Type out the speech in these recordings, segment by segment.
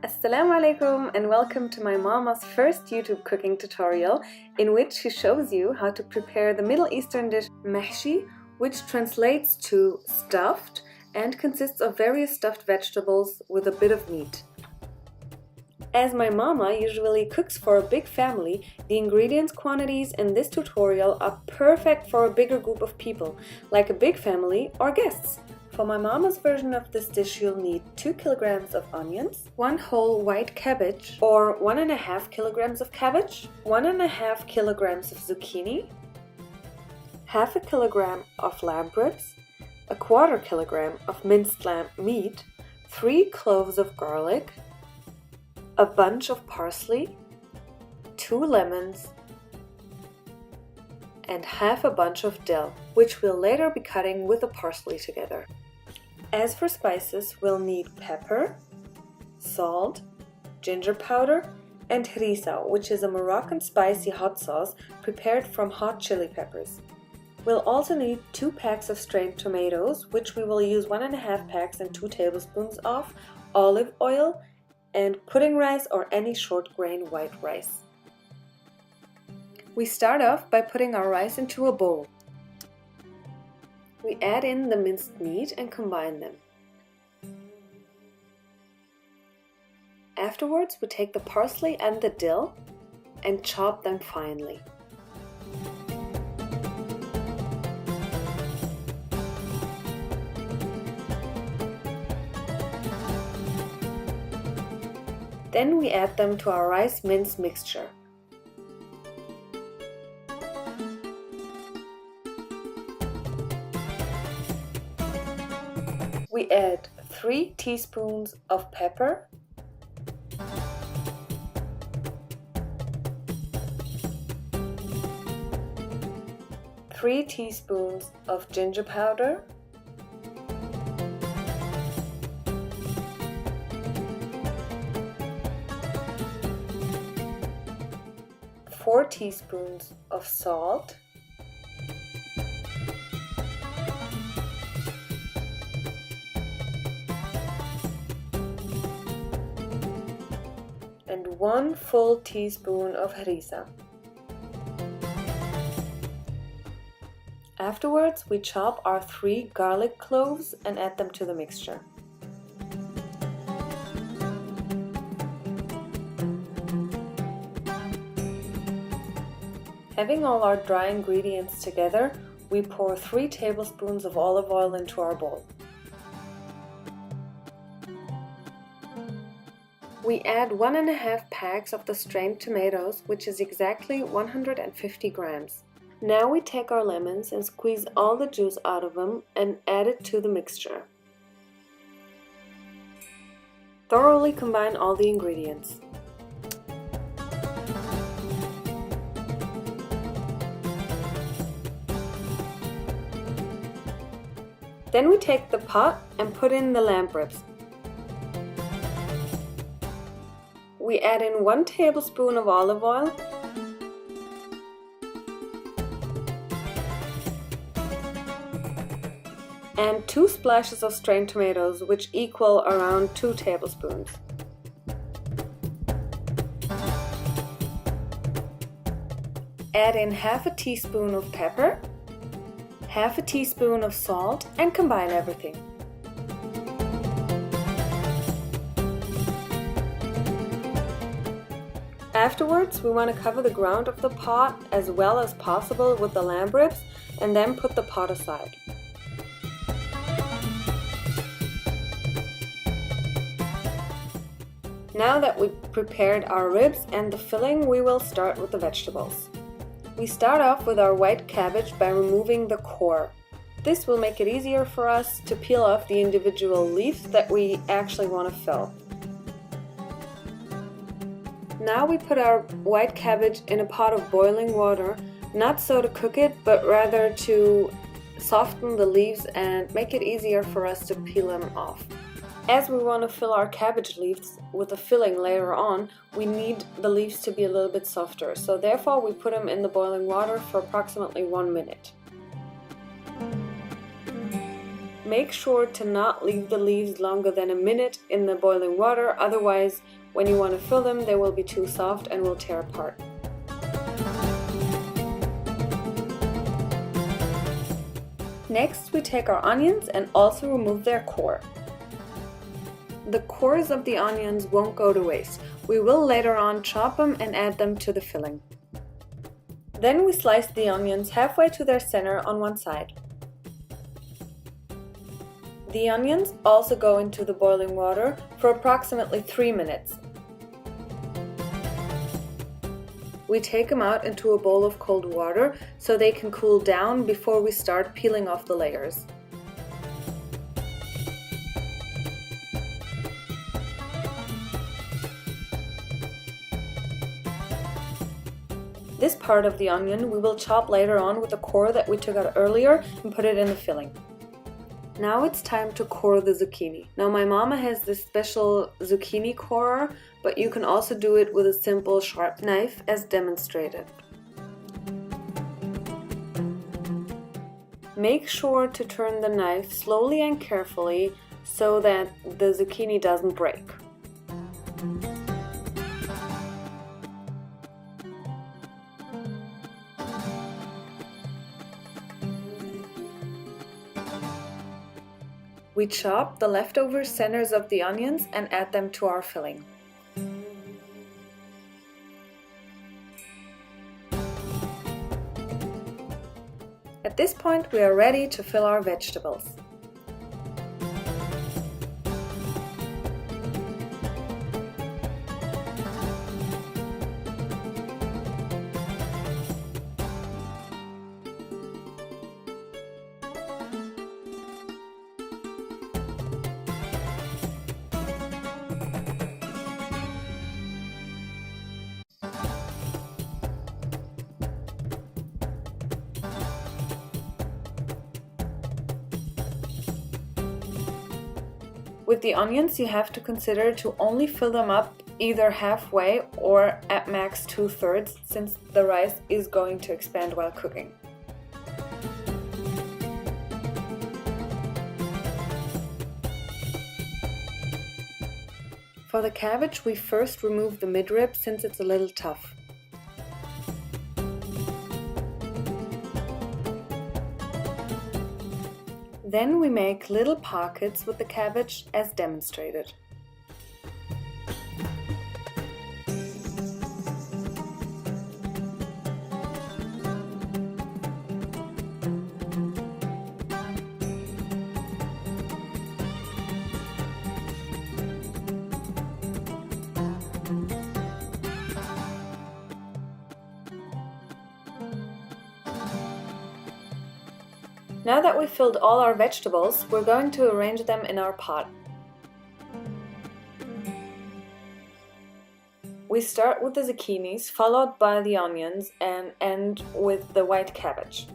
Assalamu alaikum and welcome to my mama's first YouTube cooking tutorial in which she shows you how to prepare the Middle Eastern dish mahchi, which translates to stuffed and consists of various stuffed vegetables with a bit of meat. As my mama usually cooks for a big family, the ingredients quantities in this tutorial are perfect for a bigger group of people, like a big family or guests. For my mama's version of this dish, you'll need 2 kilograms of onions, 1 whole white cabbage or 1.5 kilograms of cabbage, 1.5 kilograms of zucchini, half a kilogram of lamb ribs, 1/4 kilogram of minced lamb meat, 3 cloves of garlic, a bunch of parsley, 2 lemons, and half a bunch of dill, which we'll later be cutting with the parsley together. As for spices, we'll need pepper, salt, ginger powder, and harissa, which is a Moroccan spicy hot sauce prepared from hot chili peppers. We'll also need 2 packs of strained tomatoes, which we will use 1.5 packs and 2 tablespoons of, olive oil, and pudding rice or any short grain white rice. We start off by putting our rice into a bowl. We add in the minced meat and combine them. Afterwards, we take the parsley and the dill and chop them finely. Then we add them to our rice mince mixture. We add 3 teaspoons of pepper, 3 teaspoons of ginger powder, 4 teaspoons of salt, and 1 full teaspoon of harissa. Afterwards, we chop our 3 garlic cloves and add them to the mixture. Having all our dry ingredients together, we pour 3 tablespoons of olive oil into our bowl. We add 1.5 packs of the strained tomatoes, which is exactly 150 grams. Now we take our lemons and squeeze all the juice out of them and add it to the mixture. Thoroughly combine all the ingredients. Then we take the pot and put in the lamb ribs. We add in 1 tablespoon of olive oil, and 2 splashes of strained tomatoes, which equal around 2 tablespoons. Add in half a teaspoon of pepper, half a teaspoon of salt, and combine everything. Afterwards, we want to cover the ground of the pot as well as possible with the lamb ribs and then put the pot aside. Now that we've prepared our ribs and the filling, we will start with the vegetables. We start off with our white cabbage by removing the core. This will make it easier for us to peel off the individual leaves that we actually want to fill. Now we put our white cabbage in a pot of boiling water, not so to cook it, but rather to soften the leaves and make it easier for us to peel them off. As we want to fill our cabbage leaves with a filling later on, we need the leaves to be a little bit softer, so therefore we put them in the boiling water for approximately 1 minute. Make sure to not leave the leaves longer than a minute in the boiling water, otherwise when you want to fill them they will be too soft and will tear apart. Next we take our onions and also remove their core. The cores of the onions won't go to waste. We will later on chop them and add them to the filling. Then we slice the onions halfway to their center on one side. The onions also go into the boiling water for approximately 3 minutes. We take them out into a bowl of cold water so they can cool down before we start peeling off the layers. This part of the onion we will chop later on with the core that we took out earlier and put it in the filling. Now it's time to core the zucchini. Now my mama has this special zucchini corer, but you can also do it with a simple sharp knife as demonstrated. Make sure to turn the knife slowly and carefully so that the zucchini doesn't break. We chop the leftover centers of the onions and add them to our filling. At this point we are ready to fill our vegetables. With the onions you have to consider to only fill them up either halfway or at max 2/3, since the rice is going to expand while cooking. For the cabbage we first remove the midrib since it's a little tough. Then we make little pockets with the cabbage as demonstrated. Now that we've filled all our vegetables, we're going to arrange them in our pot. We start with the zucchinis, followed by the onions, and end with the white cabbage.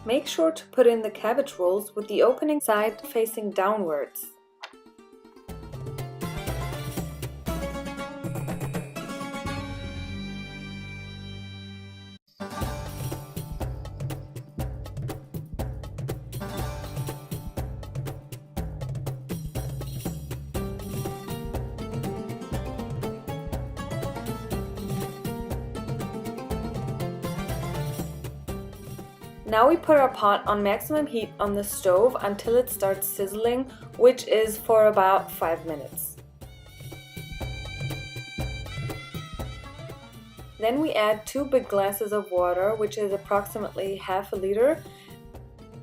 Make sure to put in the cabbage rolls with the opening side facing downwards. Now we put our pot on maximum heat on the stove until it starts sizzling, which is for about 5 minutes. Then we add 2 big glasses of water, which is approximately half a liter,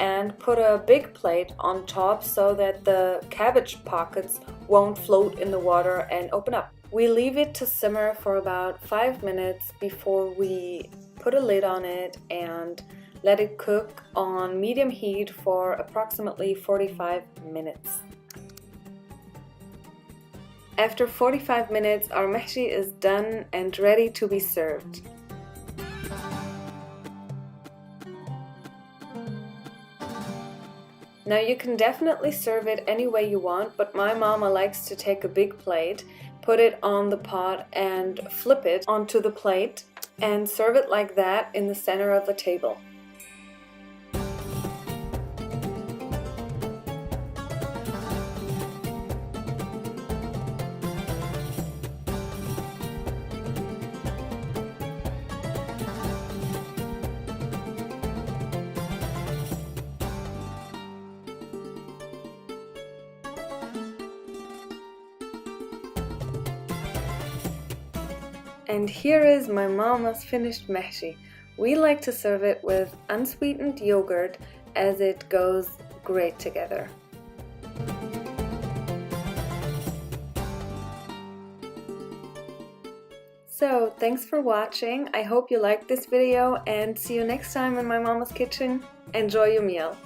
and put a big plate on top so that the cabbage pockets won't float in the water and open up. We leave it to simmer for about 5 minutes before we put a lid on it and let it cook on medium heat for approximately 45 minutes. After 45 minutes, our mahchi is done and ready to be served. Now you can definitely serve it any way you want, but my mama likes to take a big plate, put it on the pot and flip it onto the plate and serve it like that in the center of the table. And here is my mama's finished mahchi. We like to serve it with unsweetened yogurt as it goes great together. So thanks for watching. I hope you liked this video and see you next time in my mama's kitchen. Enjoy your meal.